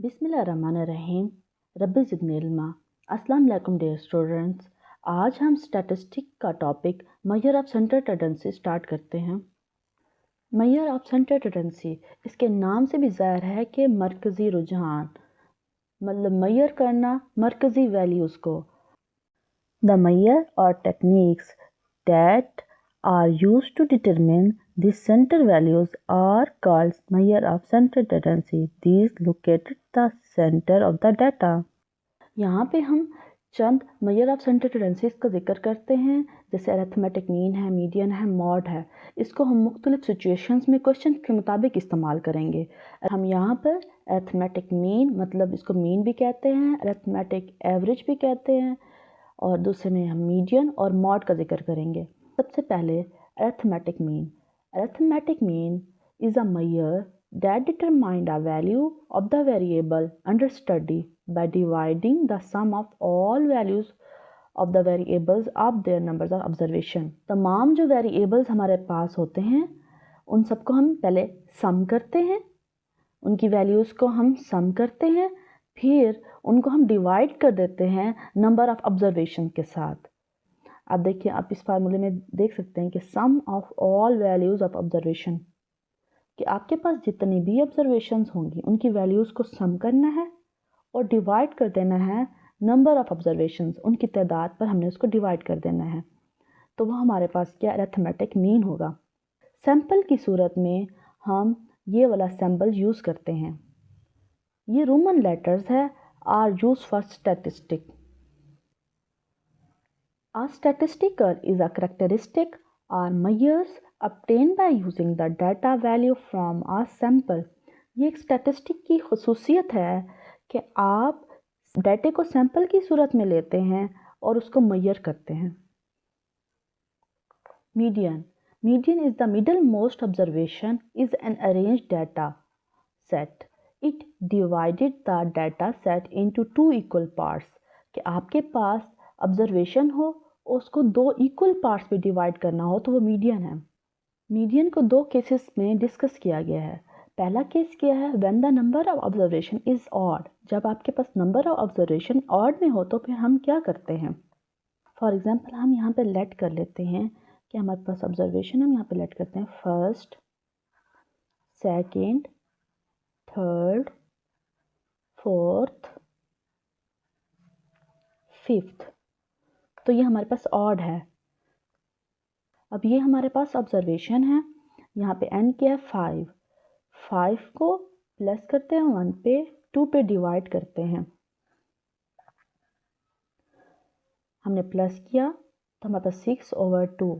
बिस्मिल्लाहिर्रहमानिर्रहीम। रब्बी ज़िदनी इल्मा। अस्सलाम वालेकुम डियर स्टूडेंट्स। आज हम स्टैटिस्टिक का topic measure of central tendency start करते हैं। मेजर ऑफ सेंट्रल टेंडेंसी, इसके नाम से भी ज़ाहिर है कि मरकज़ी रुझान, मतलब मेजर करना मरकज़ी वैल्यूज़ को। द मेजर और techniques that are used to determine the center values are called measure of central tendency. These locate the center of the data. यहाँ पे हम चंद मेजर ऑफ सेंट्रल टेंडेंसीज का जिक्र करते हैं, जैसे अरिथमेटिक मीन है, मीडियन है, मॉड है। इसको हम मुख्तलिफ सिचुएशंस में क्वेश्चन के मुताबिक इस्तेमाल करेंगे। हम यहाँ पर अरिथमेटिक मीन, मतलब इसको मीन भी कहते हैं, अरिथमेटिक एवरेज भी कहते हैं, और दूसरे में हम मीडियन और मॉड का जिक्र करेंगे। सबसे पहले arithmetic mean. Arithmetic mean is a measure that determine the value of the variable under study by dividing the sum of all values of the variables of their numbers of observation. तमाम जो variables हमारे पास होते हैं उन सबको हम पहले सम करते हैं, उनकी वैल्यूज़ को हम सम करते हैं, फिर उनको हम डिवाइड कर देते हैं नंबर ऑफ ऑब्जर्वेशन के साथ। अब देखिए, आप इस फार्मूले में देख सकते हैं कि sum of all values of observation, कि आपके पास जितनी भी ऑब्जर्वेशंस होंगी उनकी वैल्यूज़ को सम करना है और डिवाइड कर देना है नंबर ऑफ ऑब्जर्वेशंस, उनकी तादाद पर हमने उसको डिवाइड कर देना है। तो वो हमारे पास क्या अरिथमेटिक मीन होगा। सैंपल की सूरत में हम ये वाला सैंपल यूज़ करते हैं। ये रोमन लेटर्स है, are use for statistic. A statistical is a characteristic or measures obtained by using the data value from a sample. ये एक स्टैटिस्टिक की खसूसियत है कि आप डाटे को सैंपल की सूरत में लेते हैं और उसको मेजर करते हैं। Median. Median is the middle most observation is an arranged data set. It divided the data set into two equal parts, कि आपके पास ऑब्जर्वेशन हो और उसको दो इक्वल पार्ट्स में डिवाइड करना हो तो वो मीडियन है। मीडियन को दो केसेस में डिस्कस किया गया है। पहला केस क्या है, when the number of observation is odd. जब आपके पास नंबर ऑफ ऑब्जर्वेशन ऑड में हो तो फिर हम क्या करते हैं। फॉर एग्जांपल, हम यहाँ पे लेट कर लेते हैं कि हमारे पास ऑब्जर्वेशन, हम यहाँ पे लेट करते हैं first, second, third, fourth, fifth. तो ये हमारे पास ऑड है। अब ये हमारे पास ऑब्जर्वेशन है, यहाँ पे n क्या है 5। 5 को प्लस करते हैं 1 पे, 2 पे डिवाइड करते हैं। हमने प्लस किया तो हमारे पास 6/2।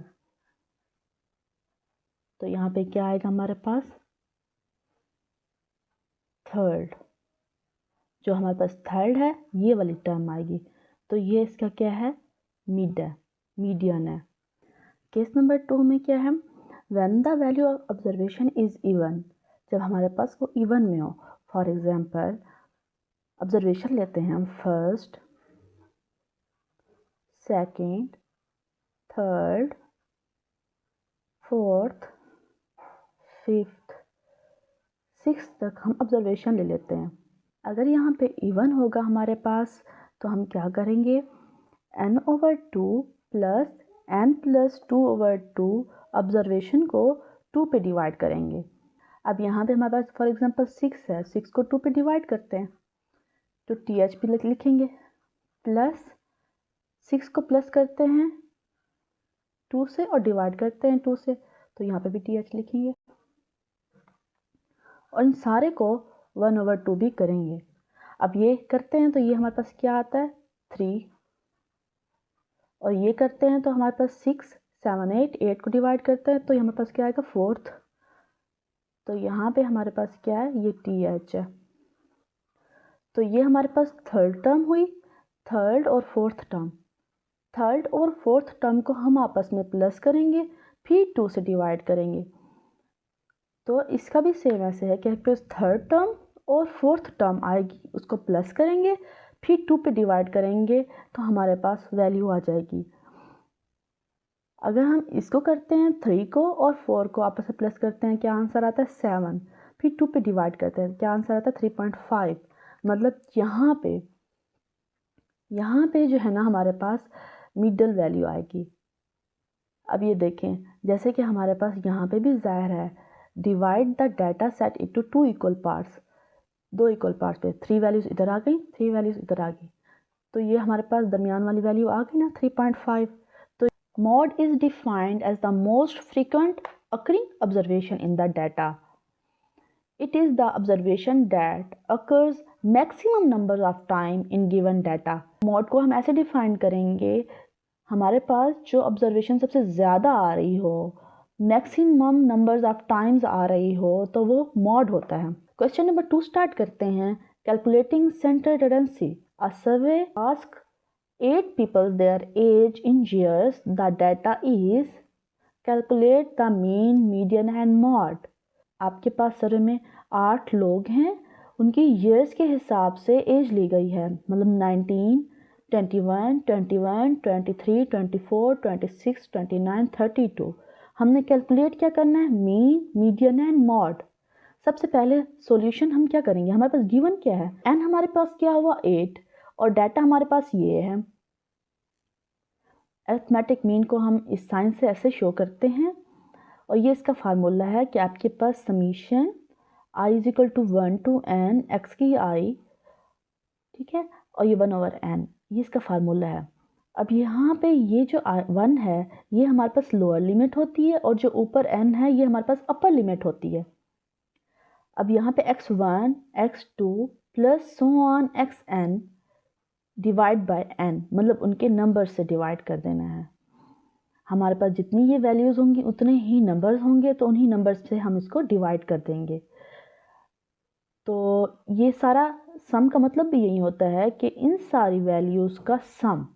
तो यहाँ पे क्या आएगा हमारे पास, थर्ड। जो हमारे पास थर्ड है ये वाली टर्म आएगी, तो ये इसका क्या है, मिड है, मीडियन है। केस नंबर 2 में क्या है, when the value of observation is even. जब हमारे पास वो इवन में हो। फॉर एग्जांपल, ऑब्जर्वेशन लेते हैं हम first, second, third, fourth, fifth, six तक हम ऑब्जर्वेशन ले लेते हैं। अगर यहाँ पे इवन होगा हमारे पास तो हम क्या करेंगे, n/2 प्लस n+2/2 ऑब्जर्वेशन को 2 पे डिवाइड करेंगे। अब यहाँ पे हमारे पास फॉर एग्जांपल 6 है, 6 को 2 पे डिवाइड करते हैं तो TH भी लिखेंगे, प्लस 6 को प्लस करते हैं 2 से और डिवाइड करते हैं 2 से, तो यहाँ पे भी TH लिखेंगे, और इन सारे को 1/2 भी करेंगे। अब ये करते हैं तो ये हमारे पास क्या आता है 3, और ये करते हैं तो हमारे पास 6, 7, 8 को डिवाइड करते हैं तो हमारे पास क्या आएगा 4th। तो यहाँ पे हमारे पास क्या है, ये TH है। तो ये हमारे पास थर्ड टर्म हुई, थर्ड और फोर्थ टर्म। थर्ड और फोर्थ टर्म को हम आपस में प्लस करेंगे, फिर 2 से डिवाइड करेंगे। तो इसका भी सेम ऐसे है कि फिर थर्ड टर्म और फोर्थ टर्म आएगी, उसको प्लस करेंगे, फिर 2 पे डिवाइड करेंगे तो हमारे पास वैल्यू आ जाएगी। अगर हम इसको करते हैं 3 को और 4 को आपस में प्लस करते हैं, क्या आंसर आता है 7, फिर 2 पे डिवाइड करते हैं, क्या आंसर आता है 3.5। मतलब यहाँ पे जो है ना हमारे पास मिडल वैल्यू आएगी। अब ये देखें, जैसे कि हमारे पास यहाँ पे भी ज़ाहिर है, divide the data set into 2 equal parts, 2 equal parts पे 3 वैल्यूज़ इधर आ गई, 3 वैल्यूज़ इधर आ गई, तो ये हमारे पास दरमियान वाली वैल्यू आ गई ना 3.5। तो mod is defined as the most frequent occurring observation in the data. It is the observation that occurs maximum number of time in given data. mod को हम ऐसे डिफाइन करेंगे, हमारे पास जो ऑब्जर्वेशन सबसे ज़्यादा आ रही हो, मैक्सिमम नंबर्स ऑफ टाइम्स आ रही हो, तो वो मॉड होता है। क्वेश्चन नंबर 2 स्टार्ट करते हैं। Calculating centre tendency, a survey ask 8 people their age in years. The data is calculate the mean, median and mode. आपके पास सर्वे में 8 लोग हैं, उनकी ईयर्स के हिसाब से एज ली गई है, मतलब 19, 21, 21, 23, 24, 26, 29, 32। हमने कैलकुलेट क्या करना है, मीन, मीडियन एंड मॉड। सबसे पहले सॉल्यूशन हम क्या करेंगे, हमारे पास गिवन क्या है, एन हमारे पास क्या हुआ 8 और डाटा हमारे पास ये है। अरिथमेटिक मीन को हम इस साइन से ऐसे शो करते हैं और ये इसका फार्मूला है कि आपके पास summation i is equal to 1 to n x की आई, ठीक है, और ये 1/n, ये इसका फार्मूला है। अब यहाँ पे ये जो 1 है ये हमारे पास लोअर लिमिट होती है और जो ऊपर n है ये हमारे पास अपर लिमिट होती है। अब यहाँ पे x1, x2 plus so on xn divide by n, मतलब उनके नंबर से डिवाइड कर देना है। हमारे पास जितनी ये वैल्यूज़ होंगी उतने ही नंबर्स होंगे, तो उन्हीं नंबर्स से हम इसको डिवाइड कर देंगे। तो ये सारा सम का मतलब भी यही होता है कि इन सारी वैल्यूज़ का सम।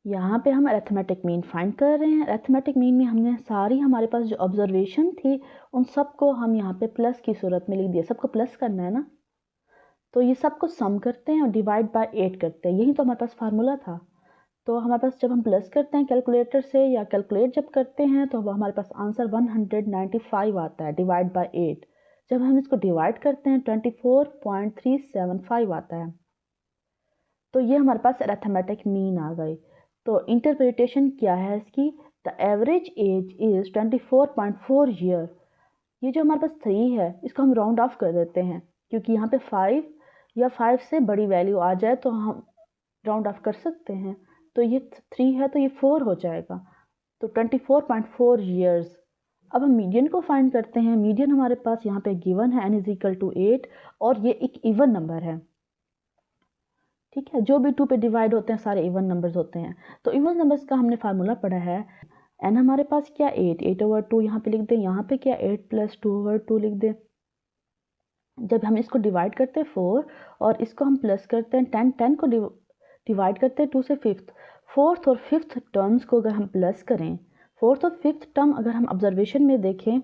यहाँ पे हम अरिथमेटिक मीन फाइंड कर रहे हैं। अरिथमेटिक मीन में हमने सारी हमारे पास जो ऑब्जर्वेशन थी उन सबको हम यहाँ पे प्लस की सूरत में लिख दिया, सबको प्लस करना है ना, तो ये सबको सम करते हैं और डिवाइड बाय 8 करते हैं, यही तो हमारे पास फार्मूला था। तो हमारे पास जब हम प्लस करते हैं कैलकुलेटर से या कैलकुलेट जब करते हैं तो हमारे पास आंसर 195 आता है डिवाइड बाय 8। जब हम इसको डिवाइड करते हैं 24.375 आता है। तो ये हमारे पास अरिथमेटिक मीन आ गई। तो इंटरप्रिटेशन क्या है इसकी, the average age is 24.4 year. ये जो हमारे पास 3 है इसको हम राउंड ऑफ कर देते हैं, क्योंकि यहाँ पे 5 या 5 से बड़ी वैल्यू आ जाए तो हम राउंड ऑफ कर सकते हैं। तो ये 3 है तो ये 4 हो जाएगा, तो 24.4 ईयर्स। अब हम मीडियन को फाइंड करते हैं। मीडियन हमारे पास यहाँ पे गिवन है n इज इक्वल टू 8 और ये एक इवन नंबर है, ठीक है, जो भी 2 पे डिवाइड होते हैं सारे इवन नंबर्स होते हैं। तो इवन नंबर्स का हमने फार्मूला पढ़ा है, n हमारे पास क्या 8/2 यहाँ पे लिख दें, यहाँ पे क्या 8 + 2/2 लिख दें। जब हम इसको डिवाइड करते हैं 4 और इसको हम प्लस करते हैं 10 को डिवाइड करते हैं 2 से 5th, 4th और 5th टर्म्स को अगर हम प्लस करें, 4th और 5th टर्म अगर हम ऑब्जर्वेशन में देखें,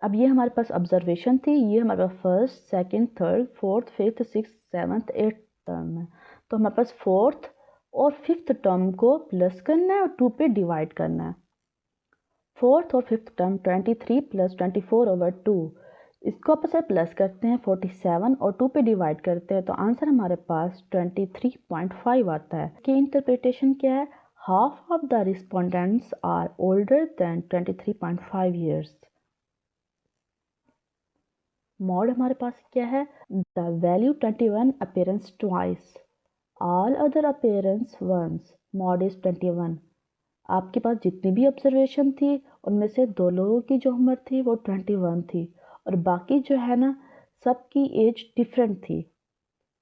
अब ये हमारे पास ऑब्जर्वेशन थी, ये हमारे पास 1st, 2nd, 3rd, 4th, 5th, 6th, 7th, 8th term है। तो हमारे पास 4th और 5th टर्म को प्लस करना है और 2 पे डिवाइड करना है। 4th और 5th टर्म 23 + 24/2, इसको आपस में प्लस करते हैं 47 और 2 पे डिवाइड करते हैं, तो आंसर हमारे पास 23.5 आता है। कि इंटरप्रिटेशन क्या है, half of the respondents are older than 23.5 years. Mode हमारे पास क्या है, the value 21 appearance twice, all other appearance once, mode is 21। आपके पास जितनी भी ऑब्जर्वेशन थी उनमें से 2 लोगों की जो उम्र थी वो 21 थी और बाकी जो है ना सबकी एज डिफरेंट थी।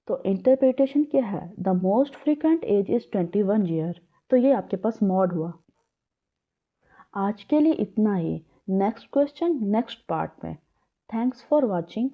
तो इंटरप्रिटेशन क्या है, the most frequent age is 21 year. तो ये आपके पास मॉड हुआ। आज के लिए इतना ही, नेक्स्ट क्वेश्चन नेक्स्ट पार्ट में। Thanks for watching.